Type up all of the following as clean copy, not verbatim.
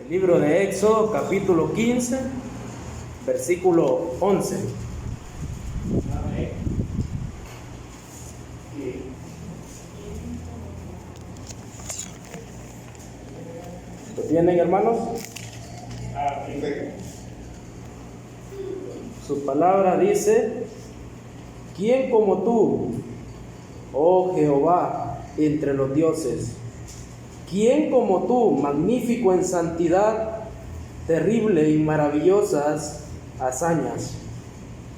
El libro de Éxodo, capítulo 15, versículo 11. Amén. ¿Lo tienen, hermanos? Amén. Su palabra dice: ¿quién como tú, oh Jehová, entre los dioses? ¿Quién como tú, magnífico en santidad, terrible y maravillosas hazañas,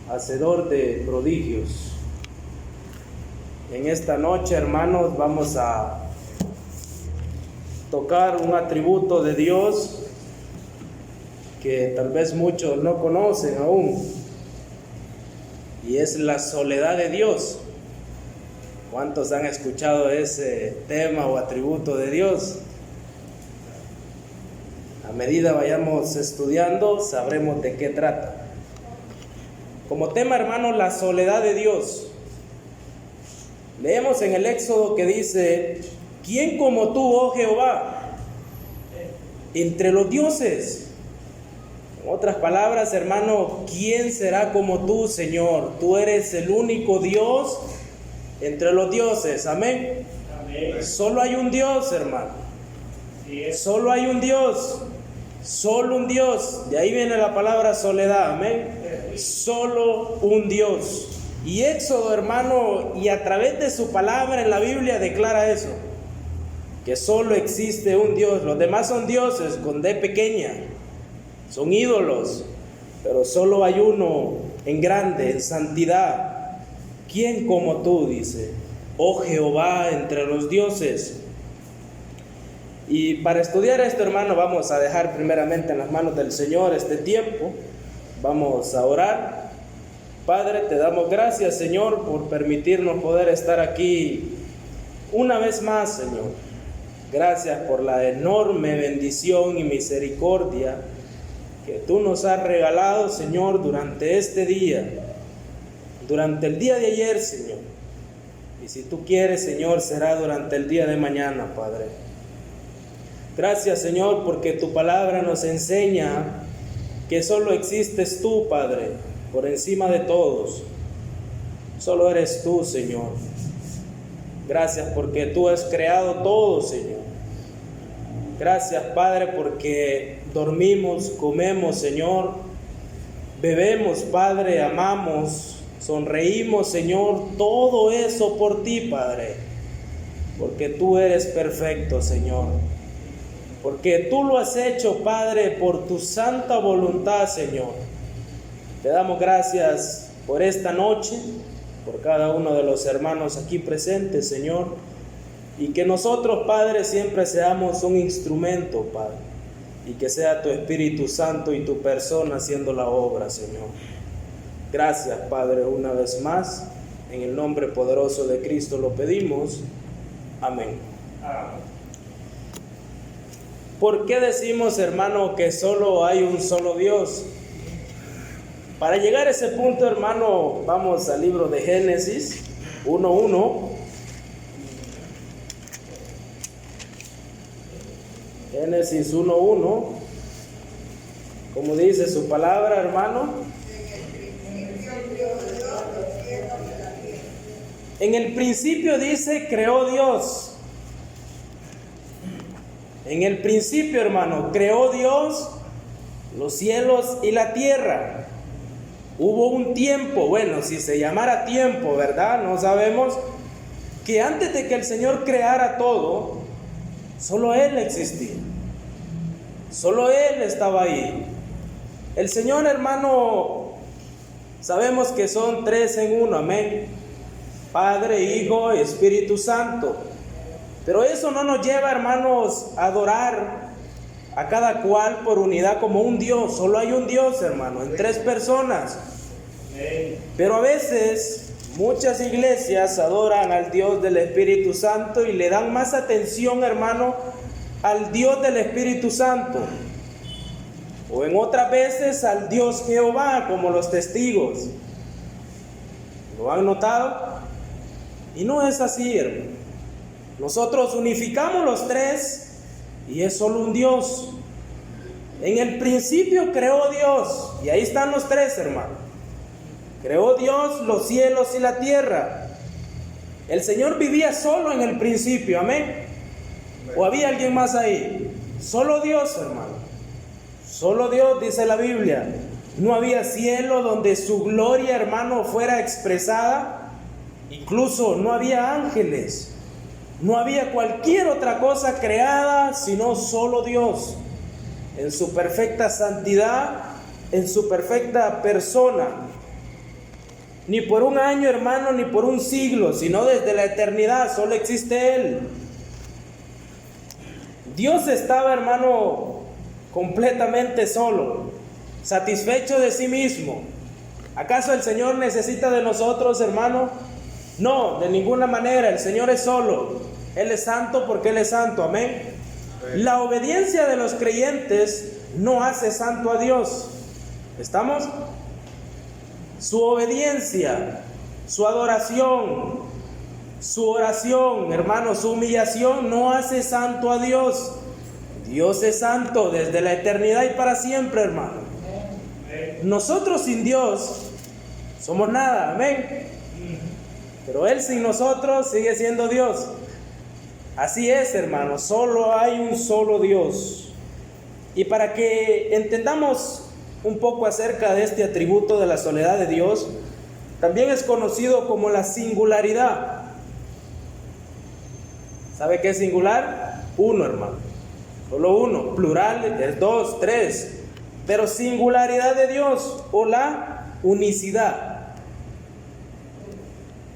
hacedor de prodigios? En esta noche, hermanos, vamos a tocar un atributo de Dios que tal vez muchos no conocen aún, y es la soledad de Dios. ¿Cuántos han escuchado ese tema o atributo de Dios? A medida vayamos estudiando, sabremos de qué trata. Como tema, hermanos, la soledad de Dios. Leemos en el Éxodo que dice: ¿quién como tú, oh Jehová, entre los dioses? En otras palabras, hermano, ¿quién será como tú, Señor? Tú eres el único Dios entre los dioses. Amén. Amén. Solo hay un Dios, hermano. Sí, Solo hay un Dios. Solo un Dios. De ahí viene la palabra soledad. Amén. Solo un Dios. Y Éxodo, hermano, y a través de su palabra en la Biblia declara eso, que solo existe un Dios. Los demás son dioses con D pequeña, son ídolos, pero solo hay uno en grande, en santidad. ¿Quién como tú? Dice, oh Jehová, entre los dioses. Y para estudiar esto, hermano, vamos a dejar primeramente en las manos del Señor este tiempo. Vamos a orar. Padre, te damos gracias, Señor, por permitirnos poder estar aquí una vez más, Señor. Gracias por la enorme bendición y misericordia que tú nos has regalado, Señor, durante este día, durante el día de ayer, Señor. Y si tú quieres, Señor, será durante el día de mañana, Padre. Gracias, Señor, porque tu palabra nos enseña que solo existes tú, Padre, por encima de todos. Solo eres tú, Señor. Gracias porque tú has creado todo, Señor. Gracias, Padre, porque dormimos, comemos, Señor. Bebemos, Padre, amamos, sonreímos, Señor. Todo eso por ti, Padre. Porque tú eres perfecto, Señor. Porque tú lo has hecho, Padre, por tu santa voluntad, Señor. Te damos gracias por esta noche, por cada uno de los hermanos aquí presentes, Señor. Y que nosotros, Padre, siempre seamos un instrumento, Padre. Y que sea tu Espíritu Santo y tu persona haciendo la obra, Señor. Gracias, Padre, una vez más. En el nombre poderoso de Cristo lo pedimos. Amén. Amén. ¿Por qué decimos, hermano, que solo hay un solo Dios? Para llegar a ese punto, hermano, vamos al libro de Génesis 1:1. Génesis 1:1. Como dice su palabra, hermano. En el principio dice, creó Dios. En el principio, hermano, creó Dios los cielos y la tierra. Hubo un tiempo, bueno, si se llamara tiempo, ¿verdad? No sabemos, que antes de que el Señor creara todo, solo Él existía. Solo Él estaba ahí. El Señor, hermano, sabemos que son tres en uno, amén. Padre, Hijo, Espíritu Santo. Pero eso no nos lleva, hermanos, a adorar a cada cual por unidad como un Dios. Solo hay un Dios, hermano, en tres personas. Pero a veces muchas iglesias adoran al Dios del Espíritu Santo y le dan más atención, hermano, al Dios del Espíritu Santo. O en otras veces al Dios Jehová, como los testigos. ¿Lo han notado? Y no es así, hermano. Nosotros unificamos los tres y es solo un Dios. En el principio creó Dios, y ahí están los tres, hermano. Creó Dios los cielos y la tierra. El Señor vivía solo en el principio, amén. ¿O había alguien más ahí? Solo Dios, hermano. Solo Dios, dice la Biblia. No había cielo donde su gloria, hermano, fuera expresada. Incluso no había ángeles. No había cualquier otra cosa creada, sino solo Dios. En su perfecta santidad, en su perfecta persona. Ni por un año, hermano, ni por un siglo, sino desde la eternidad, solo existe Él. Dios estaba, hermano, completamente solo, satisfecho de sí mismo. ¿Acaso el Señor necesita de nosotros, hermano? No, de ninguna manera. El Señor es solo. Él es santo porque Él es santo, amén. La obediencia de los creyentes no hace santo a Dios. ¿Estamos? Su obediencia, su adoración, su oración, hermano, su humillación no hace santo a Dios. Dios es santo desde la eternidad y para siempre, hermano. Nosotros sin Dios somos nada, amén. Pero Él sin nosotros sigue siendo Dios. Así es, hermano, solo hay un solo Dios. Y para que entendamos un poco acerca de este atributo de la soledad de Dios, también es conocido como la singularidad. ¿Sabe qué es singular? Uno, hermano. Solo uno. Plural es dos, tres. Pero singularidad de Dios o la unicidad.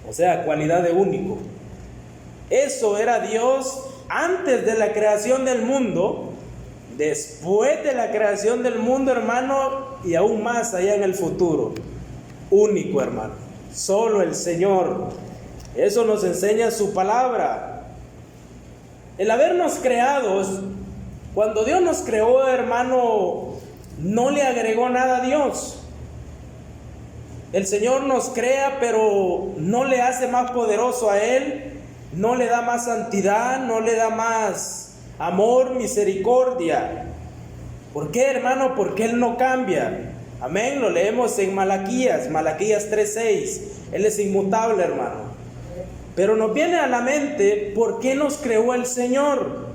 O sea, cualidad de único. Eso era Dios antes de la creación del mundo, después de la creación del mundo, hermano, y aún más allá en el futuro. Único, hermano. Solo el Señor. Eso nos enseña su palabra. El habernos creado, cuando Dios nos creó, hermano, no le agregó nada a Dios. El Señor nos crea, pero no le hace más poderoso a Él. No le da más santidad, no le da más amor, misericordia. ¿Por qué, hermano? Porque Él no cambia. Amén, lo leemos en Malaquías 3:6. Él es inmutable, hermano. Pero nos viene a la mente, ¿por qué nos creó el Señor?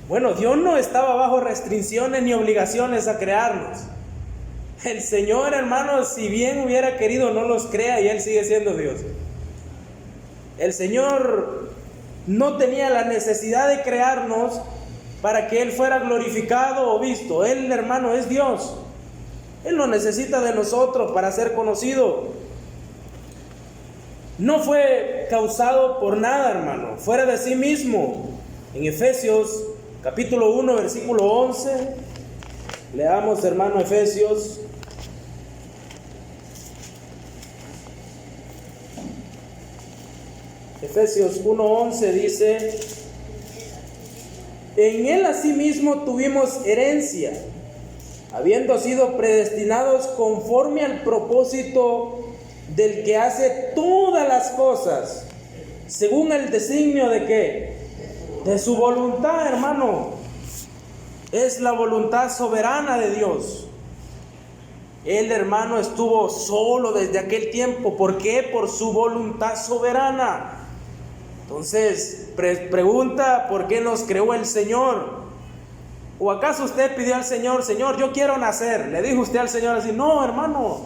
Bueno, Dios no estaba bajo restricciones ni obligaciones a crearnos. El Señor, hermano, si bien hubiera querido, no los crea y Él sigue siendo Dios. El Señor no tenía la necesidad de crearnos para que Él fuera glorificado o visto. Él, hermano, es Dios. Él no necesita de nosotros para ser conocido. No fue causado por nada, hermano, fuera de sí mismo. En Efesios capítulo 1, versículo 11, leamos, hermano, Efesios. Efesios 1:11 dice: en Él asimismo tuvimos herencia, habiendo sido predestinados conforme al propósito del que hace todas las cosas, según el designio de ¿qué? De su voluntad, hermano. Es la voluntad soberana de Dios. Él, hermano, estuvo solo desde aquel tiempo. ¿Por qué? Por su voluntad soberana. Entonces, pregunta, ¿por qué nos creó el Señor? ¿O acaso usted pidió al Señor, Señor, yo quiero nacer? ¿Le dijo usted al Señor así? No, hermano.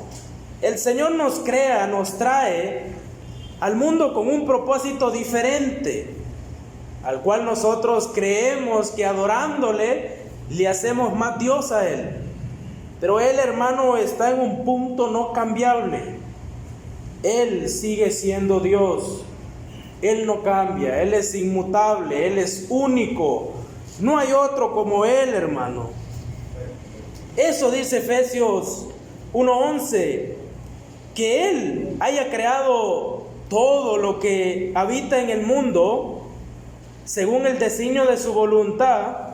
El Señor nos crea, nos trae al mundo con un propósito diferente, al cual nosotros creemos que adorándole le hacemos más Dios a Él. Pero Él, hermano, está en un punto no cambiable. Él sigue siendo Dios. Él no cambia, Él es inmutable, Él es único. No hay otro como Él, hermano. Eso dice Efesios 1:11, que Él haya creado todo lo que habita en el mundo, según el designio de su voluntad,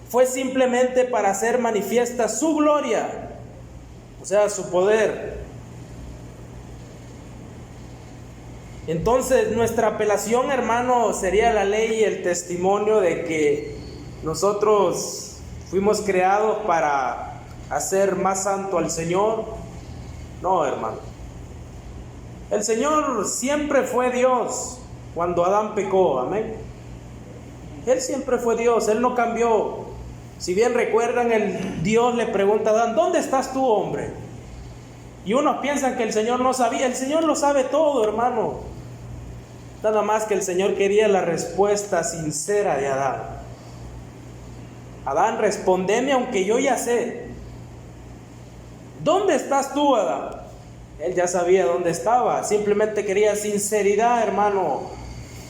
fue simplemente para hacer manifiesta su gloria, o sea, su poder. Entonces, nuestra apelación, hermano, sería la ley y el testimonio de que nosotros fuimos creados para hacer más santo al Señor. No, hermano. El Señor siempre fue Dios cuando Adán pecó, amén. Él siempre fue Dios, Él no cambió. Si bien recuerdan, Dios le pregunta a Adán: ¿dónde estás tú, hombre? Y unos piensan que el Señor no sabía. El Señor lo sabe todo, hermano. Nada más que el Señor quería la respuesta sincera de Adán. Adán, respóndeme aunque yo ya sé. ¿Dónde estás tú, Adán? Él ya sabía dónde estaba, simplemente quería sinceridad, hermano.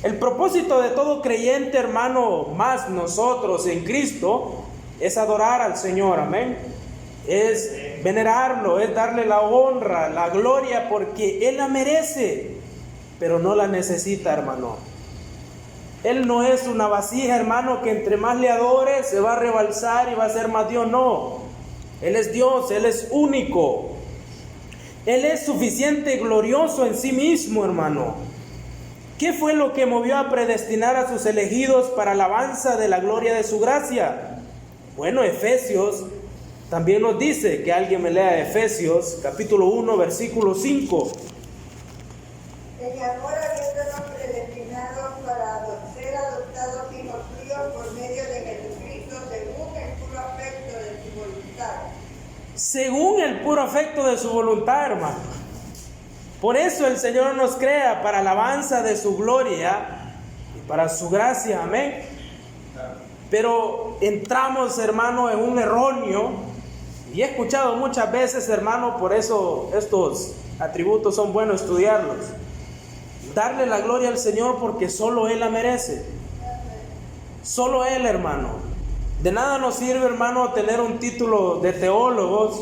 El propósito de todo creyente, hermano, más nosotros en Cristo, es adorar al Señor, amén. Es venerarlo, es darle la honra, la gloria, porque Él la merece, pero no la necesita, hermano. Él no es una vasija, hermano, que entre más le adore se va a rebalsar y va a ser más Dios, no. Él es Dios, Él es único. Él es suficiente, glorioso en sí mismo, hermano. ¿Qué fue lo que movió a predestinar a sus elegidos para alabanza de la gloria de su gracia? Bueno, Efesios también nos dice, que alguien me lea Efesios capítulo 1, versículo 5. En amor habiéndonos predestinados para ser adoptados hijos suyos por medio de Jesucristo, según el puro afecto de su voluntad. Según el puro afecto de su voluntad, hermano. Por eso el Señor nos crea para alabanza de su gloria y para su gracia, amén. Pero entramos, hermano, en un erróneo, y he escuchado muchas veces, hermano, por eso estos atributos son buenos estudiarlos. Darle la gloria al Señor porque solo Él la merece. Solo Él, hermano. De nada nos sirve, hermano, tener un título de teólogos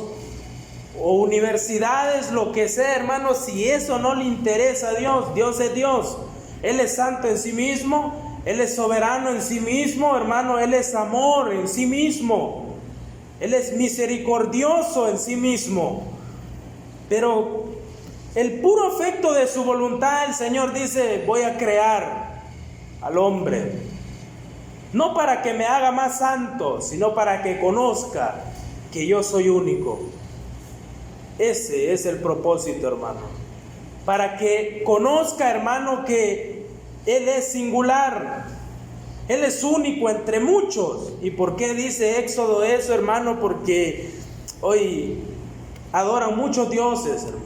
o universidades, lo que sea, hermano, si eso no le interesa a Dios. Dios es Dios. Él es santo en sí mismo, Él es soberano en sí mismo, hermano. Él es amor en sí mismo, Él es misericordioso en sí mismo. Pero el puro afecto de su voluntad, el Señor dice: voy a crear al hombre. No para que me haga más santo, sino para que conozca que yo soy único. Ese es el propósito, hermano. Para que conozca, hermano, que Él es singular. Él es único entre muchos. ¿Y por qué dice Éxodo eso, hermano? Porque hoy adoran muchos dioses, hermano.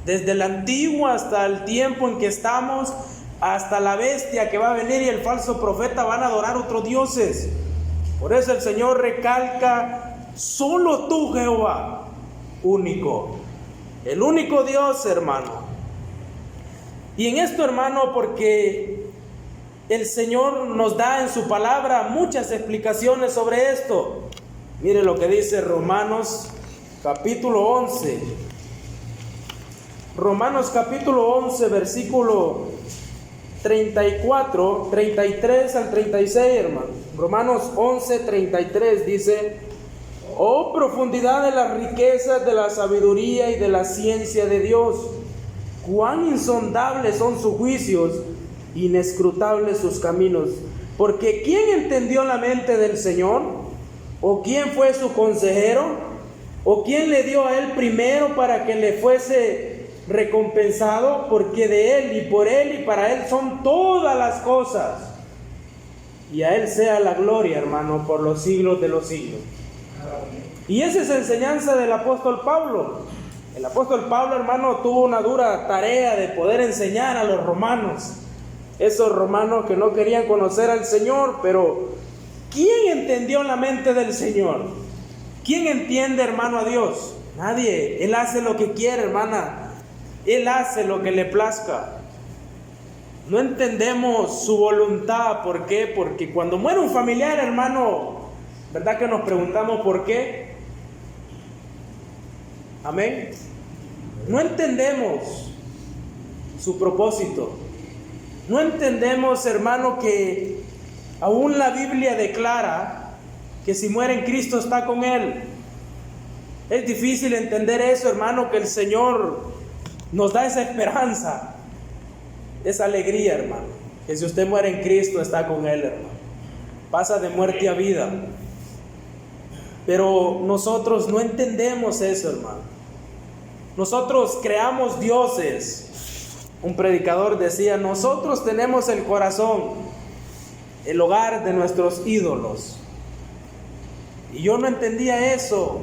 Desde el antiguo hasta el tiempo en que estamos, hasta la bestia que va a venir y el falso profeta, van a adorar otros dioses. Por eso el Señor recalca: solo tú, Jehová, único. El único Dios, hermano. Y en esto, hermano, porque el Señor nos da en su palabra muchas explicaciones sobre esto. Mire lo que dice Romanos capítulo 11. Romanos capítulo 11, versículo 34, 33 al 36, hermano. Romanos 11, 33 dice: oh profundidad de las riquezas de la sabiduría y de la ciencia de Dios, cuán insondables son sus juicios, inescrutables sus caminos. Porque ¿quién entendió la mente del Señor? ¿O quién fue su consejero? ¿O quién le dio a él primero para que le fuese recompensado? Porque de Él y por Él y para Él son todas las cosas, y a Él sea la gloria, hermano, por los siglos de los siglos. Y esa es la enseñanza del apóstol Pablo. El apóstol Pablo, hermano, tuvo una dura tarea de poder enseñar a los romanos, esos romanos que no querían conocer al Señor. Pero ¿quién entendió la mente del Señor? ¿Quién entiende, hermano, a Dios? Nadie. Él hace lo que quiere, hermana. Él hace lo que le plazca. No entendemos su voluntad. ¿Por qué? Porque cuando muere un familiar, hermano, ¿verdad que nos preguntamos por qué? Amén. No entendemos su propósito. No entendemos, hermano, que aún la Biblia declara que si muere en Cristo está con Él. Es difícil entender eso, hermano, que el Señor nos da esa esperanza, esa alegría, hermano, que si usted muere en Cristo está con Él, hermano. Pasa de muerte a vida. Pero nosotros no entendemos eso, hermano. Nosotros creamos dioses. Un predicador decía, nosotros tenemos el corazón, el hogar de nuestros ídolos. Y yo no entendía eso.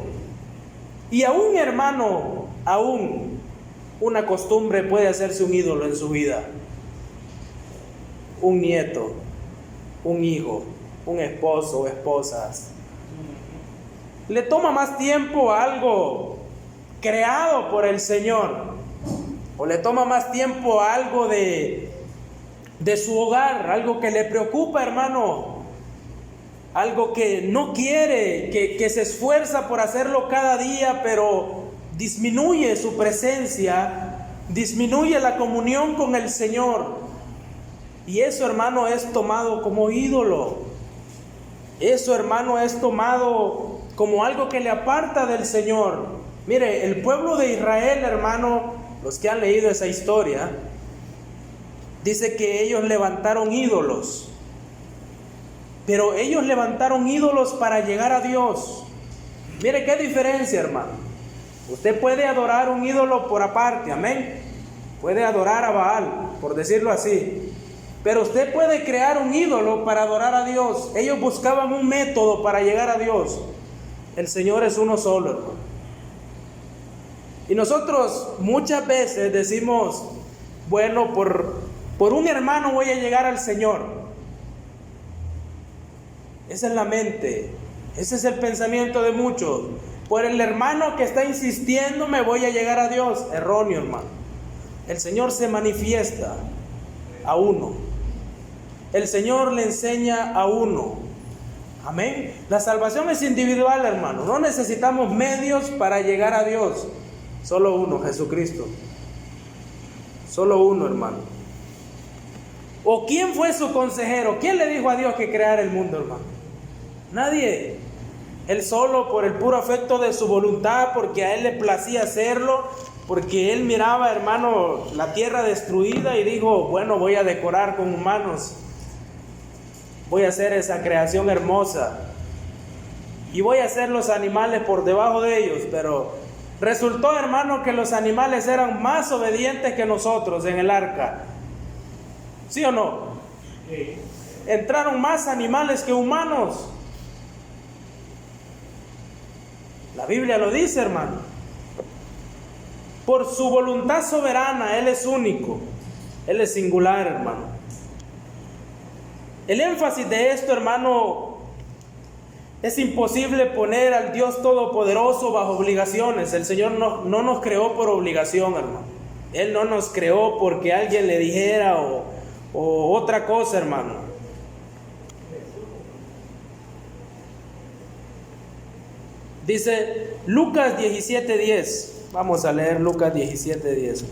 Y aún, hermano, aún una costumbre puede hacerse un ídolo en su vida. Un nieto, un hijo, un esposo o esposas. Le toma más tiempo a algo creado por el Señor, o le toma más tiempo a algo de su hogar, algo que le preocupa, hermano, algo que no quiere, que se esfuerza por hacerlo cada día, pero disminuye su presencia, disminuye la comunión con el Señor. Y eso, hermano, es tomado como ídolo. Eso, hermano, es tomado como algo que le aparta del Señor. Mire, el pueblo de Israel, hermano, los que han leído esa historia, dice que ellos levantaron ídolos. Pero ellos levantaron ídolos para llegar a Dios. Mire qué diferencia, hermano. Usted puede adorar un ídolo por aparte, amén. Puede adorar a Baal, por decirlo así. Pero usted puede crear un ídolo para adorar a Dios. Ellos buscaban un método para llegar a Dios. El Señor es uno solo, hermano. Y nosotros muchas veces decimos, bueno, por un hermano voy a llegar al Señor. Esa es la mente, ese es el pensamiento de muchos. Por el hermano que está insistiendo me voy a llegar a Dios. Erróneo, hermano. El Señor se manifiesta a uno. El Señor le enseña a uno. Amén. La salvación es individual, hermano. No necesitamos medios para llegar a Dios. Solo uno, Jesucristo. Solo uno, hermano. ¿O quién fue su consejero? ¿Quién le dijo a Dios que creara el mundo, hermano? Nadie. Él solo, por el puro afecto de su voluntad, porque a él le placía hacerlo, porque él miraba, hermano, la tierra destruida y dijo, bueno, voy a decorar con humanos. Voy a hacer esa creación hermosa. Y voy a hacer los animales por debajo de ellos. Pero resultó, hermano, que los animales eran más obedientes que nosotros en el arca. ¿Sí o no? Sí. Entraron más animales que humanos. La Biblia lo dice, hermano. Por su voluntad soberana, Él es único. Él es singular, hermano. El énfasis de esto, hermano, es imposible poner al Dios Todopoderoso bajo obligaciones. El Señor no nos creó por obligación, hermano. Él no nos creó porque alguien le dijera o otra cosa, hermano. Dice Lucas 17:10. Vamos a leer Lucas 17:10.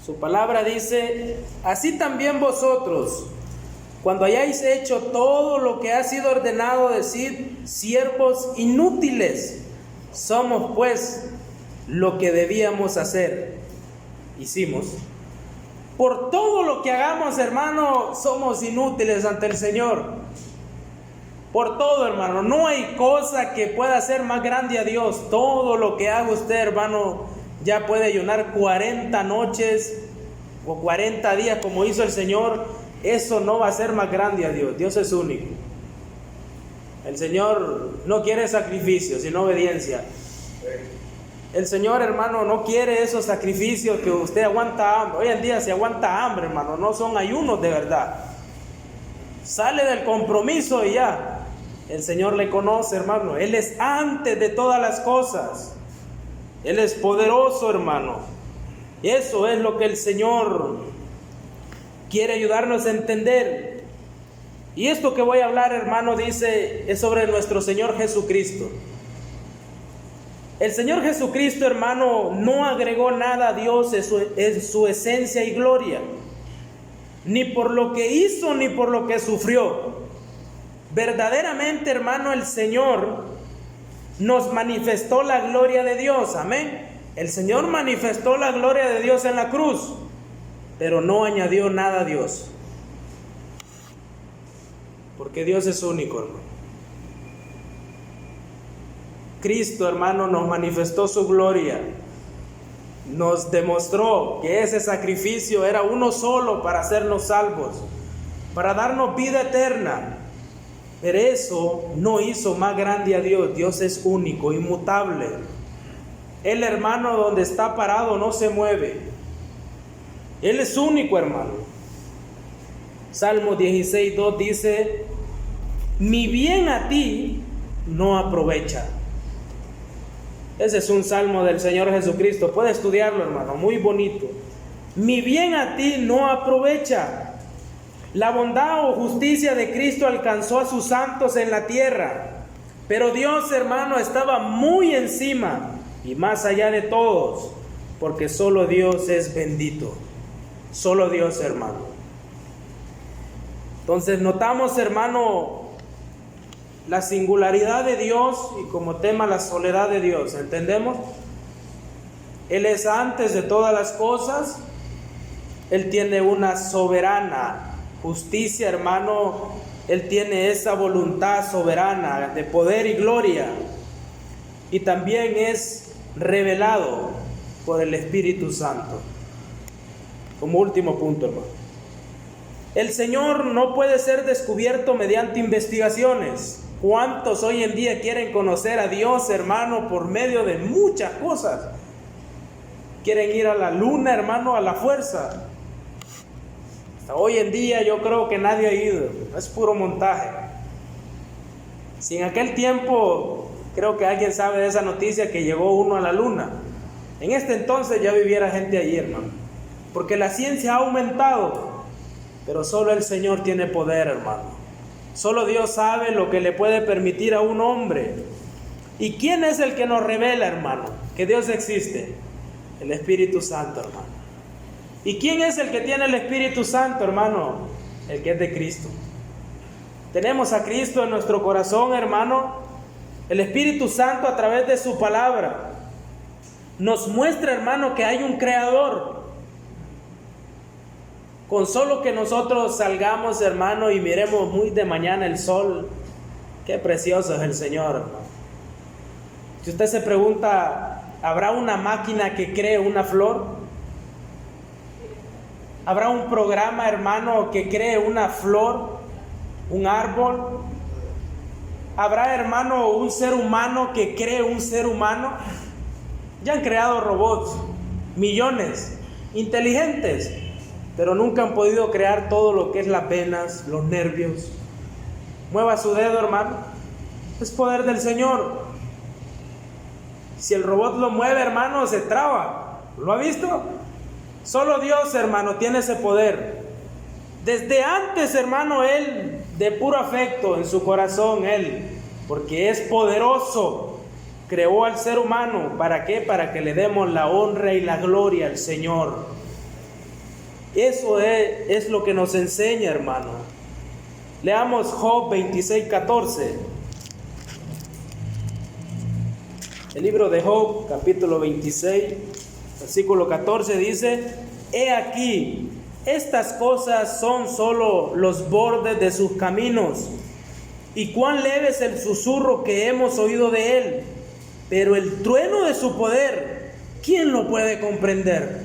Su palabra dice, así también vosotros, cuando hayáis hecho todo lo que ha sido ordenado, decid, siervos inútiles, somos pues lo que debíamos hacer. Hicimos. Por todo lo que hagamos, hermano, somos inútiles ante el Señor. Por todo, hermano. No hay cosa que pueda ser más grande a Dios. Todo lo que haga usted, hermano, ya puede ayunar 40 noches o 40 días como hizo el Señor. Eso no va a ser más grande a Dios. Dios es único. El Señor no quiere sacrificios, sino obediencia. El Señor, hermano, no quiere esos sacrificios que usted aguanta hambre. Hoy en día se aguanta hambre, hermano. No son ayunos de verdad. Sale del compromiso y ya. El Señor le conoce, hermano. Él es antes de todas las cosas. Él es poderoso, hermano. Eso es lo que el Señor quiere ayudarnos a entender. Y esto que voy a hablar, hermano, dice, es sobre nuestro Señor Jesucristo. El Señor Jesucristo, hermano, no agregó nada a Dios en su esencia y gloria, ni por lo que hizo, ni por lo que sufrió. Verdaderamente, hermano, el Señor nos manifestó la gloria de Dios, amén. El Señor manifestó la gloria de Dios en la cruz, pero no añadió nada a Dios. Porque Dios es único, hermano. Cristo, hermano, nos manifestó su gloria. Nos demostró que ese sacrificio era uno solo para hacernos salvos, para darnos vida eterna. Pero eso no hizo más grande a Dios. Dios es único, inmutable. El hermano donde está parado no se mueve. Él es único, hermano. Salmo 16:2 dice: mi bien a ti no aprovecha. Ese es un salmo del Señor Jesucristo. Puede estudiarlo, hermano, muy bonito. Mi bien a ti no aprovecha. La bondad o justicia de Cristo alcanzó a sus santos en la tierra. Pero Dios, hermano, estaba muy encima y más allá de todos, porque solo Dios es bendito. Solo Dios, hermano. Entonces notamos, hermano, la singularidad de Dios y como tema la soledad de Dios. ¿Entendemos? Él es antes de todas las cosas. Él tiene una soberana justicia, hermano. Él tiene esa voluntad soberana de poder y gloria. Y también es revelado por el Espíritu Santo. Como último punto, hermano. El Señor no puede ser descubierto mediante investigaciones. ¿Cuántos hoy en día quieren conocer a Dios, hermano, por medio de muchas cosas? Quieren ir a la luna, hermano, a la fuerza. Hasta hoy en día yo creo que nadie ha ido. Es puro montaje. Si en aquel tiempo, creo que alguien sabe de esa noticia que llegó uno a la luna. En este entonces ya viviera gente allí, hermano. Porque la ciencia ha aumentado. Pero solo el Señor tiene poder, hermano. Solo Dios sabe lo que le puede permitir a un hombre. ¿Y quién es el que nos revela, hermano, que Dios existe? El Espíritu Santo, hermano. ¿Y quién es el que tiene el Espíritu Santo, hermano? El que es de Cristo. Tenemos a Cristo en nuestro corazón, hermano. El Espíritu Santo, a través de su palabra, nos muestra, hermano, que hay un Creador. Con solo que nosotros salgamos, hermano, y miremos muy de mañana el sol, qué precioso es el Señor, hermano. Si usted se pregunta, ¿habrá una máquina que cree una flor? ¿Habrá un programa, hermano, que cree una flor, un árbol? ¿Habrá, hermano, un ser humano que cree un ser humano? Ya han creado robots, millones, inteligentes, pero nunca han podido crear todo lo que es las venas, los nervios. Mueva su dedo, hermano. Es poder del Señor. Si el robot lo mueve, hermano, se traba. ¿Lo ha visto? Solo Dios, hermano, tiene ese poder. Desde antes, hermano, Él, de puro afecto en su corazón, Él, porque es poderoso, creó al ser humano. ¿Para qué? Para que le demos la honra y la gloria al Señor. Eso es lo que nos enseña, hermano. Leamos Job 26:14. El libro de Job, capítulo 26, versículo 14 dice: He aquí, estas cosas son solo los bordes de sus caminos, y cuán leve es el susurro que hemos oído de él. Pero el trueno de su poder, ¿quién lo puede comprender?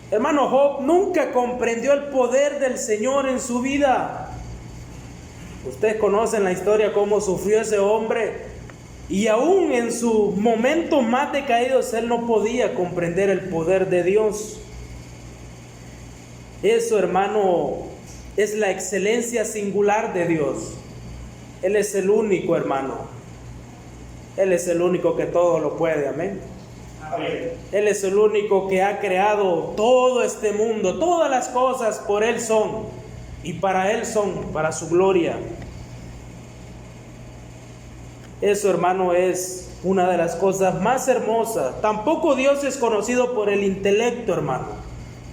Hermano, Job nunca comprendió el poder del Señor en su vida. Ustedes conocen la historia, cómo sufrió ese hombre. Y aún en sus momentos más decaídos, él no podía comprender el poder de Dios. Eso, hermano, es la excelencia singular de Dios. Él es el único, hermano. Él es el único que todo lo puede, amén. Él es el único que ha creado todo este mundo. Todas las cosas por Él son, y para Él son, para su gloria. Eso, hermano, es una de las cosas más hermosas. Tampoco Dios es conocido por el intelecto, hermano,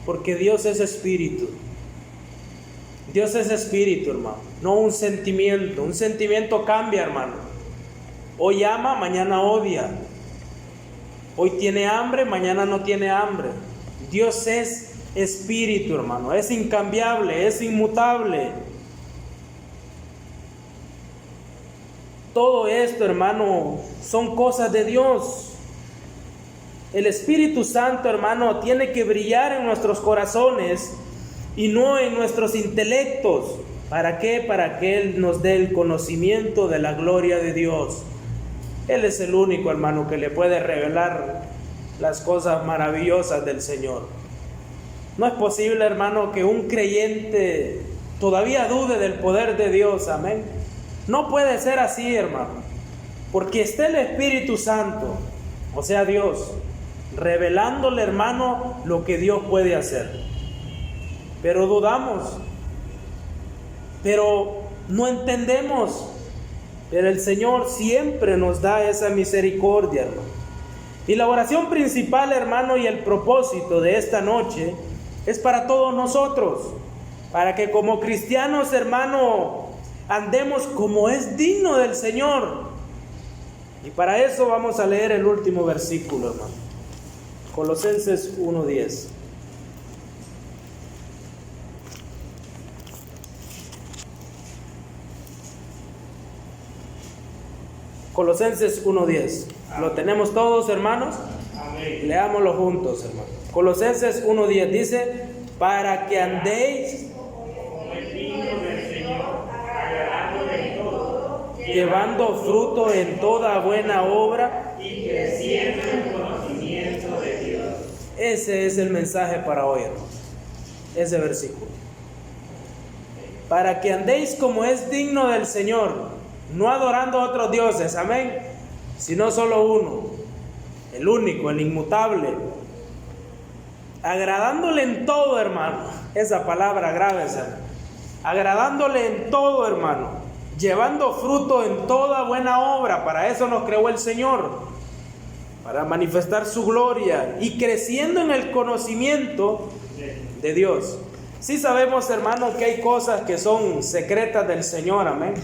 porque Dios es espíritu. Dios es espíritu, hermano, no un sentimiento. Un sentimiento cambia, hermano. Hoy ama, mañana odia. Hoy tiene hambre, mañana no tiene hambre. Dios es espíritu, hermano. Es incambiable, es inmutable. todo esto, hermano, son cosas de Dios. El Espíritu Santo, hermano, tiene que brillar en nuestros corazones y no en nuestros intelectos. ¿Para qué? Para que Él nos dé el conocimiento de la gloria de Dios. Él es el único, hermano, que le puede revelar las cosas maravillosas del Señor. No es posible, hermano, que un creyente todavía dude del poder de Dios. Amén. No puede ser así, hermano, porque está el Espíritu Santo, o sea Dios, revelándole, hermano, lo que Dios puede hacer. Pero dudamos, pero no entendemos. Pero el Señor siempre nos da esa misericordia, hermano. Y la oración principal, hermano, y el propósito de esta noche es para todos nosotros, para que como cristianos, hermano, andemos como es digno del Señor. Y para eso vamos a leer el último versículo, hermano. Colosenses 1:10. Colosenses 1:10. ¿Lo tenemos todos, hermanos? Amén. Leámoslo juntos, hermanos. Colosenses 1:10 dice: para que andéis Como es digno del Señor, agradándole en todo, llevando fruto en toda buena obra. y creciendo en conocimiento de Dios. Ese es el mensaje para hoy, hermano. Ese versículo. Para que andéis como es digno del Señor, no adorando a otros dioses, amén, sino solo uno, el único, el inmutable, agradándole en todo, hermano. Esa palabra grave, agradándole en todo, hermano, llevando fruto en toda buena obra. Para eso nos creó el Señor, para manifestar su gloria, y creciendo en el conocimiento de Dios. Sí sabemos, hermano, que hay cosas que son secretas del Señor, amén.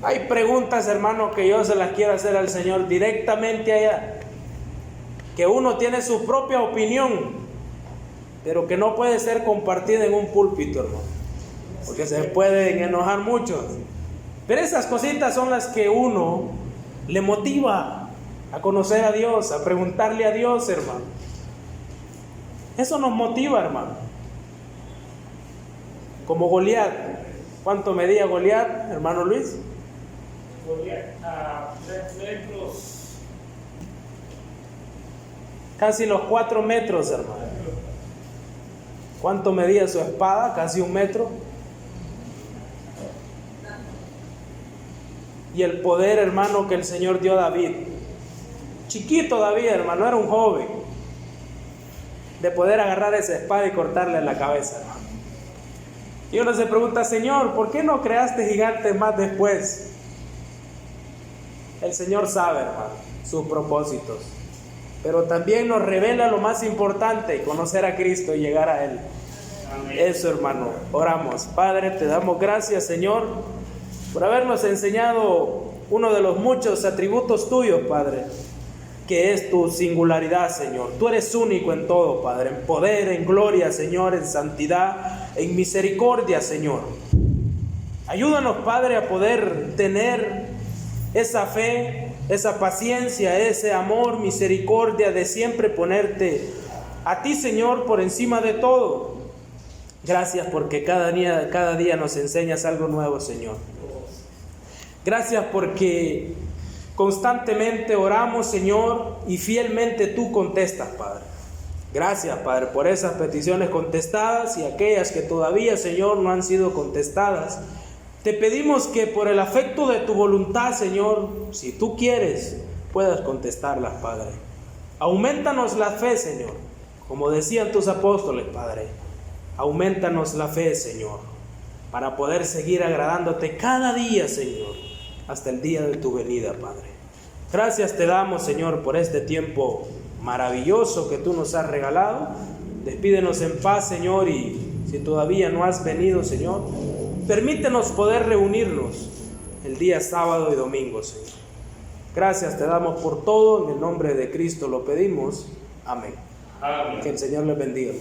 Hay preguntas, hermano, que yo se las quiero hacer al Señor directamente allá, que uno tiene su propia opinión, pero que no puede ser compartida en un púlpito, hermano, porque se pueden enojar muchos. Pero esas cositas son las que uno le motiva a conocer a Dios, a preguntarle a Dios, hermano. Eso nos motiva, hermano. Como Goliat. ¿Cuánto medía Goliat, hermano Luis? Goliat a 3 metros. Casi los 4 metros, hermano. ¿Cuánto medía su espada? Casi 1 metro. Y el poder, hermano, que el Señor dio a David. Chiquito David, hermano, era un joven. De poder agarrar esa espada y cortarle la cabeza, hermano. Y uno se pregunta: Señor, ¿por qué no creaste gigantes más después? El Señor sabe, hermano, sus propósitos. Pero también nos revela lo más importante: conocer a Cristo y llegar a Él. Amén. Eso, hermano, oramos. Padre, te damos gracias, Señor, por habernos enseñado uno de los muchos atributos tuyos, Padre, que es tu singularidad, Señor. Tú eres único en todo, Padre, en poder, en gloria, Señor, en santidad, en misericordia, Señor. Ayúdanos, Padre, a poder tener esa fe, esa paciencia, ese amor, misericordia de siempre ponerte a ti, Señor, por encima de todo. Gracias porque cada día nos enseñas algo nuevo, Señor. Gracias porque constantemente oramos, Señor, y fielmente tú contestas, Padre. Gracias, Padre, por esas peticiones contestadas y aquellas que todavía, Señor, no han sido contestadas. Te pedimos que por el afecto de tu voluntad, Señor, si tú quieres, puedas contestarlas, Padre. Aumentanos la fe, Señor, como decían tus apóstoles, Padre. Aumentanos la fe, Señor, para poder seguir agradándote cada día, Señor, hasta el día de tu venida, Padre. Gracias te damos, Señor, por este tiempo maravilloso que tú nos has regalado. Despídenos en paz, Señor, y si todavía no has venido, Señor, permítenos poder reunirnos el día sábado y domingo, Señor. Gracias te damos por todo, en el nombre de Cristo lo pedimos. Amén. Amén. Que el Señor les bendiga.